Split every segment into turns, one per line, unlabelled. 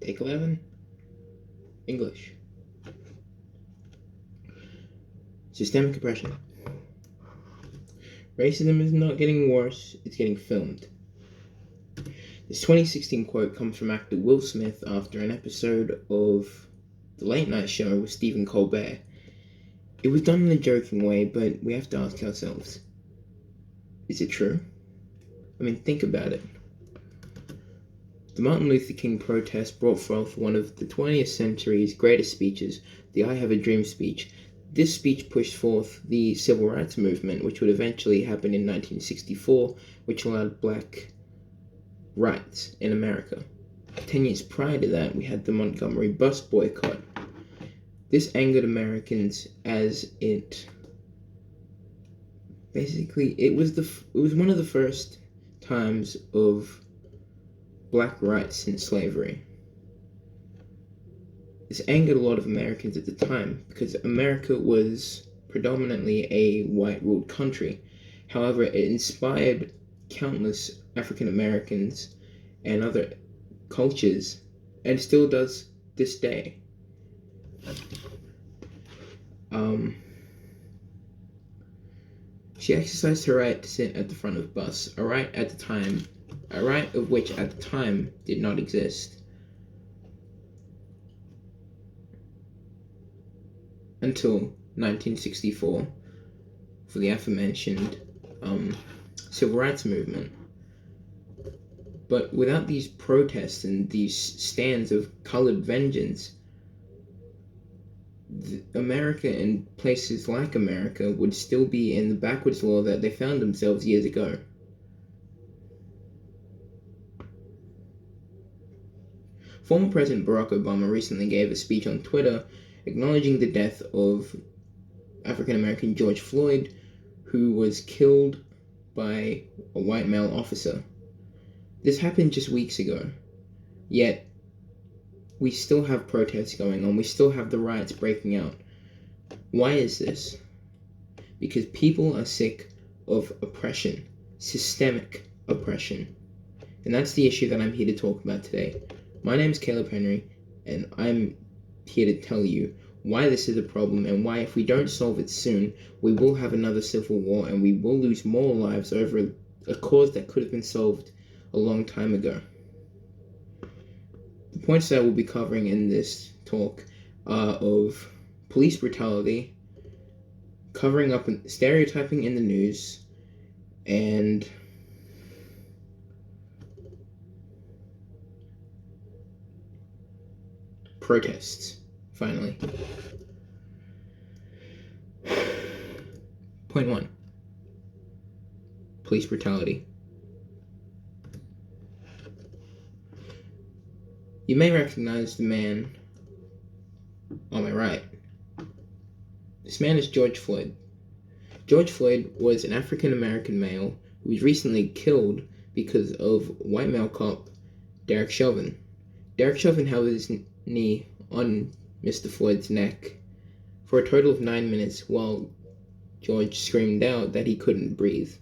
Take 11. English. Systemic oppression. Racism is not getting worse, it's getting filmed. This 2016 quote comes from actor Will Smith after an episode of The Late Night Show with Stephen Colbert. It was done in a joking way, but we have to ask ourselves, is it true? I mean, think about it. The Martin Luther King protest brought forth one of the 20th century's greatest speeches, the I Have a Dream speech. This speech pushed forth the civil rights movement, which would eventually happen in 1964, which allowed black rights in America. 10 years prior to that, we had the Montgomery bus boycott. This angered Americans as it was one of the first times of black rights since slavery. This angered a lot of Americans at the time because America was predominantly a white-ruled country. However, it inspired countless African Americans and other cultures, and still does this day. She exercised her right to sit at the front of the bus, a right of which at the time did not exist. Until 1964, for the aforementioned civil rights movement. But without these protests and these stands of colored vengeance, America and places like America would still be in the backwards law that they found themselves years ago. Former President Barack Obama recently gave a speech on Twitter acknowledging the death of African-American George Floyd, who was killed by a white male officer. This happened just weeks ago, yet we still have protests going on, we still have the riots breaking out. Why is this? Because people are sick of oppression, systemic oppression. And that's the issue that I'm here to talk about today. My name is Caleb Henry, and I'm here to tell you why this is a problem and why if we don't solve it soon, we will have another civil war and we will lose more lives over a cause that could have been solved a long time ago. The points that we'll be covering in this talk are of police brutality, covering up and stereotyping in the news, and protests, finally. Point 1. Police brutality. You may recognize the man on my right. This man is George Floyd. George Floyd was an African-American male who was recently killed because of white male cop Derek Chauvin. Derek Chauvin held his knee on Mr. Floyd's neck for a total of 9 minutes while George screamed out that he couldn't breathe.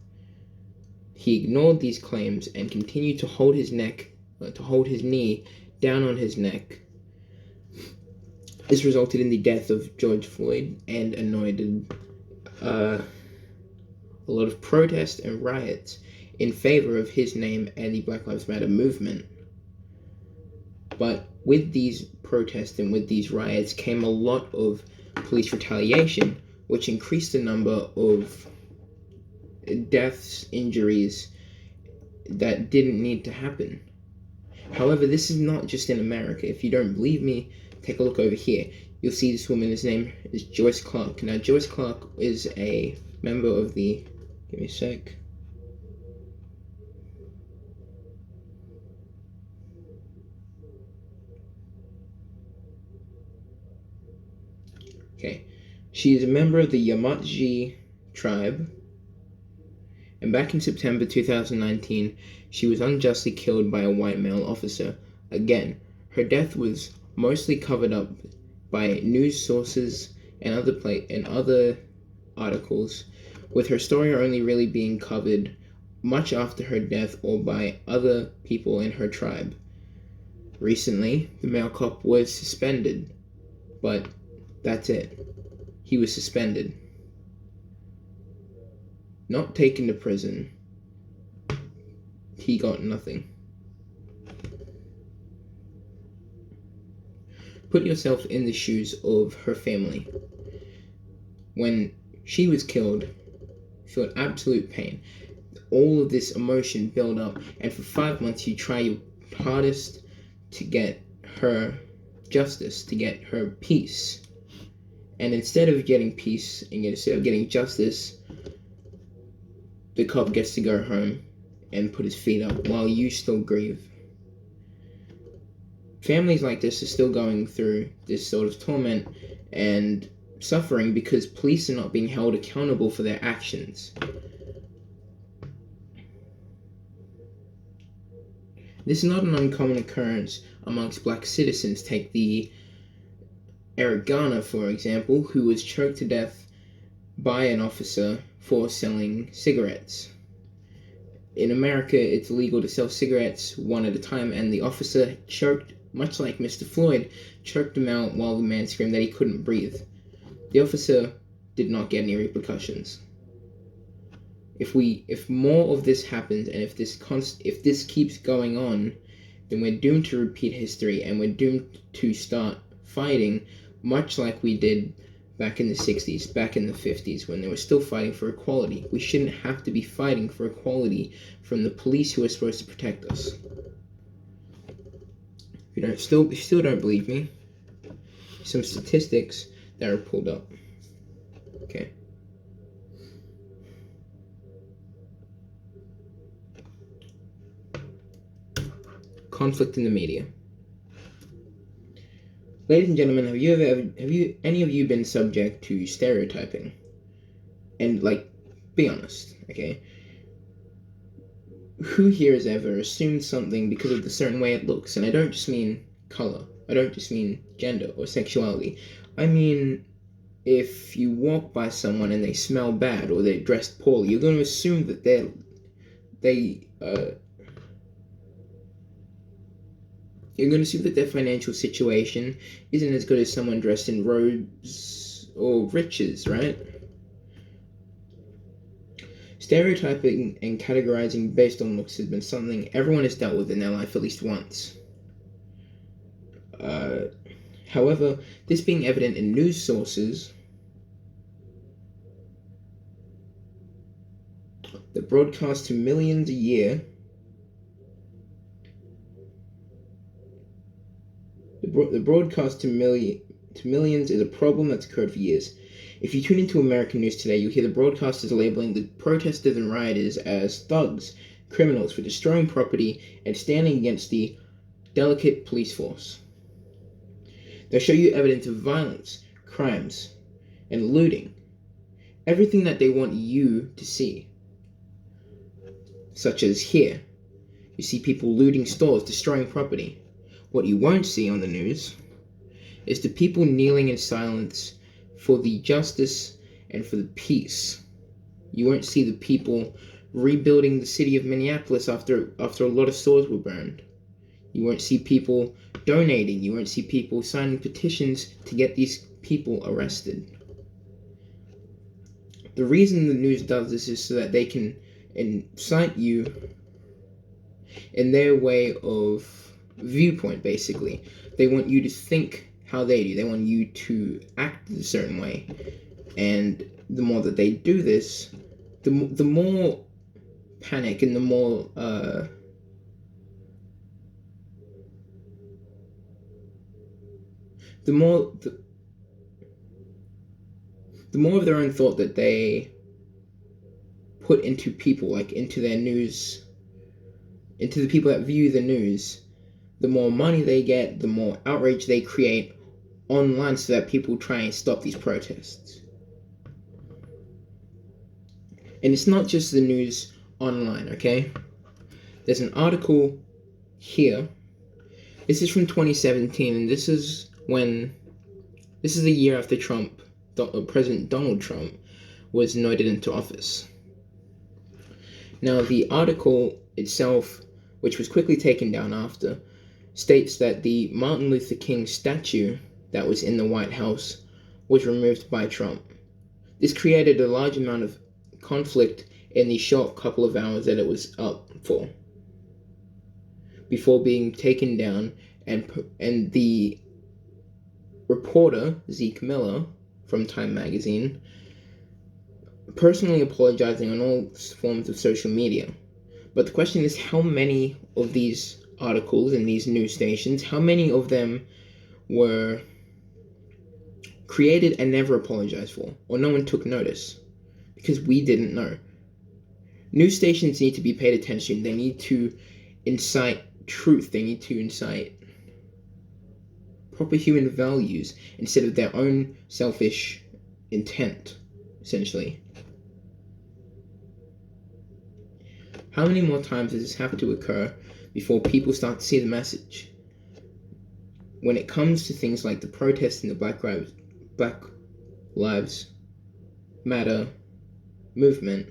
He ignored these claims and continued to hold his knee down on his neck. This resulted in the death of George Floyd and annoyed a lot of protests and riots in favor of his name and the Black Lives Matter movement. But with these protests and with these riots came a lot of police retaliation, which increased the number of deaths, injuries that didn't need to happen. However, this is not just in America. If you don't believe me, take a look over here. You'll see this woman, his name is Joyce Clark. Now, Joyce Clark is a member of the... Give me a sec. Okay. She is a member of the Yamatji tribe. And back in September 2019, she was unjustly killed by a white male officer. Again, her death was mostly covered up by news sources and other articles, with her story only really being covered much after her death or by other people in her tribe. Recently, the male cop was suspended, but that's it. He was suspended. Not taken to prison. He got nothing. Put yourself in the shoes of her family. When she was killed, she felt absolute pain. All of this emotion built up, and for 5 months you try your hardest to get her justice, to get her peace. And instead of getting peace, and instead of getting justice, the cop gets to go home and put his feet up while you still grieve. Families like this are still going through this sort of torment and suffering because police are not being held accountable for their actions. This is not an uncommon occurrence amongst black citizens. Take the Eric Garner, for example, who was choked to death by an officer for selling cigarettes. In America, it's illegal to sell cigarettes one at a time, and the officer choked, much like Mr. Floyd, choked him out while the man screamed that he couldn't breathe. The officer did not get any repercussions. If more of this happens, and if this keeps going on, then we're doomed to repeat history, and we're doomed to start fighting, much like we did back in the 60s, back in the 50s, when they were still fighting for equality. We shouldn't have to be fighting for equality from the police who are supposed to protect us. If you still don't believe me, some statistics that are pulled up. Okay. Conflict in the media. Ladies and gentlemen, have any of you been subject to stereotyping? And be honest, okay? Who here has ever assumed something because of the certain way it looks? And I don't just mean color. I don't just mean gender or sexuality. I mean, if you walk by someone and they smell bad or they're dressed poorly, you're going to assume that you're going to assume that their financial situation isn't as good as someone dressed in robes or riches, right? Stereotyping and categorizing based on looks has been something everyone has dealt with in their life at least once. However, this being evident in news sources that broadcast to millions a year, the broadcast to millions is a problem that's occurred for years. If you tune into American news today, you'll hear the broadcasters labeling the protesters and rioters as thugs, criminals for destroying property and standing against the delicate police force. They'll show you evidence of violence, crimes, and looting. Everything that they want you to see. Such as here. You see people looting stores, destroying property. What you won't see on the news is the people kneeling in silence for the justice and for the peace. You won't see the people rebuilding the city of Minneapolis after a lot of stores were burned. You won't see people donating. You won't see people signing petitions to get these people arrested. The reason the news does this is so that they can incite you in their way of viewpoint, basically. They want you to think how they do. They want you to act a certain way. And the more that they do this, the more panic and the more the more of their own thought that they put into people, into their news, into the people that view the news, the more money they get, the more outrage they create online so that people try and stop these protests. And it's not just the news online, okay? There's an article here. This is from 2017, and this is the year after President Donald Trump was anointed into office. Now, the article itself, which was quickly taken down after, states that the Martin Luther King statue that was in the White House was removed by Trump. This created a large amount of conflict in the short couple of hours that it was up for, before being taken down, and the reporter, Zeke Miller, from Time magazine, personally apologizing on all forms of social media. But the question is, how many of these articles in these news stations, how many of them were created and never apologized for, or no one took notice? Because we didn't know. News stations need to be paid attention. They need to incite truth. They need to incite proper human values instead of their own selfish intent, essentially. How many more times does this have to occur before people start to see the message? When it comes to things like the protests and the Black Lives Matter movement,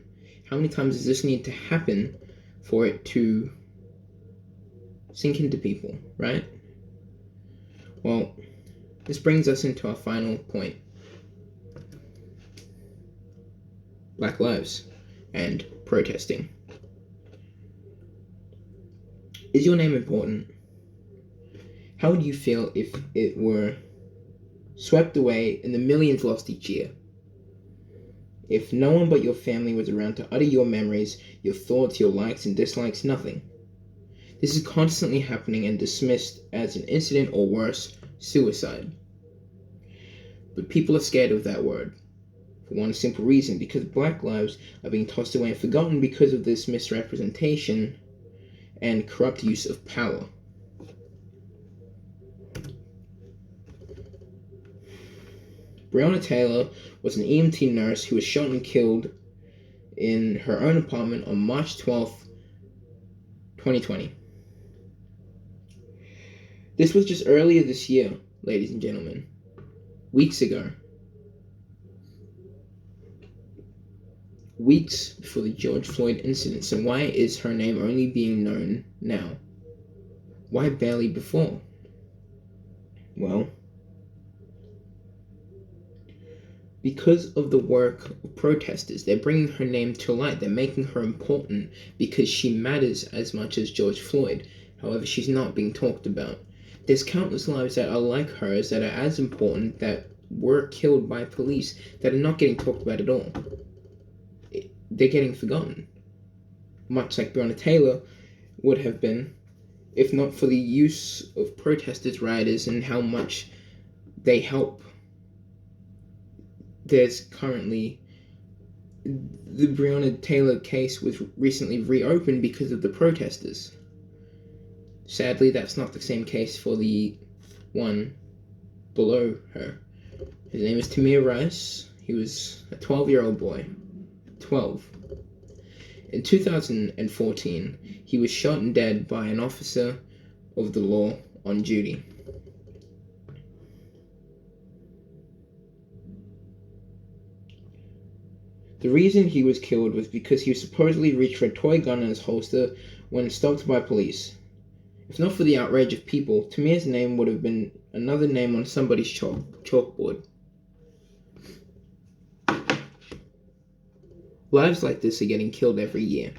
how many times does this need to happen for it to sink into people, right? Well, this brings us into our final point. Black lives and protesting. Is your name important? How would you feel if it were swept away and the millions lost each year? If no one but your family was around to utter your memories, your thoughts, your likes and dislikes, nothing. This is constantly happening and dismissed as an incident or worse, suicide. But people are scared of that word. For one simple reason, because Black lives are being tossed away and forgotten because of this misrepresentation and corrupt use of power. Breonna Taylor was an EMT nurse who was shot and killed in her own apartment on March 12th, 2020. This was just earlier this year, ladies and gentlemen. Weeks ago. Weeks before the George Floyd incident. So why is her name only being known now? Why barely before? Well, because of the work of protesters. They're bringing her name to light. They're making her important because she matters as much as George Floyd. However, she's not being talked about. There's countless lives that are like hers, that are as important, that were killed by police, that are not getting talked about at all. They're getting forgotten. Much like Breonna Taylor would have been, if not for the use of protesters, rioters, and how much they help. There's currently, the Breonna Taylor case was recently reopened because of the protesters. Sadly, that's not the same case for the one below her. His name is Tamir Rice. He was a 12-year-old boy. 12. In 2014, he was shot and dead by an officer of the law on duty. The reason he was killed was because he supposedly reached for a toy gun in his holster when stopped by police. If not for the outrage of people, Tamir's name would have been another name on somebody's chalkboard. Lives like this are getting killed every year.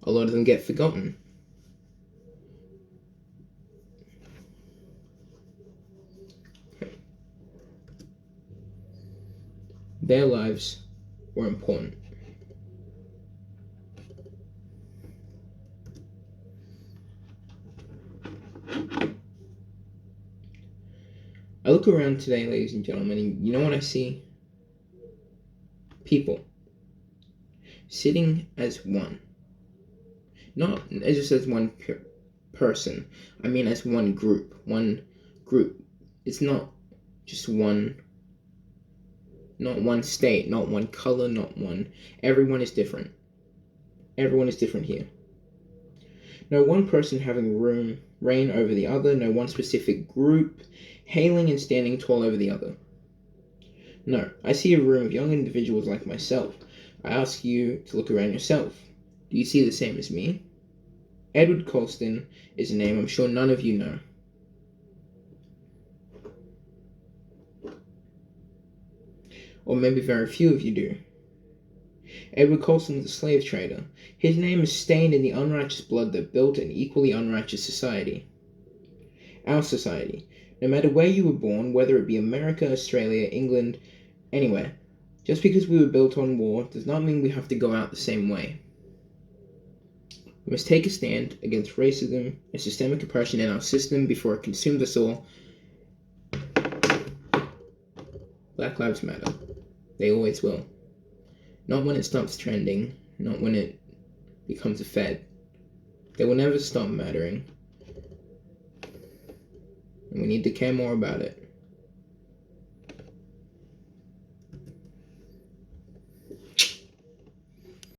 A lot of them get forgotten. Their lives were important. I look around today, ladies and gentlemen, and you know what I see? People sitting as one. Not just as one person. I mean as one group. One group. It's not just one. Not one state. Not one color. Not one. Everyone is different. Everyone is different here. No one person having reign over the other. No one specific group hailing and standing tall over the other. No, I see a room of young individuals like myself. I ask you to look around yourself. Do you see the same as me? Edward Colston is a name I'm sure none of you know. Or maybe very few of you do. Edward Colston was a slave trader. His name is stained in the unrighteous blood that built an equally unrighteous society. Our society. No matter where you were born, whether it be America, Australia, England, anywhere, just because we were built on war does not mean we have to go out the same way. We must take a stand against racism and systemic oppression in our system before it consumes us all. Black Lives Matter. They always will. Not when it stops trending, not when it becomes a fad. They will never stop mattering. And we need to care more about it.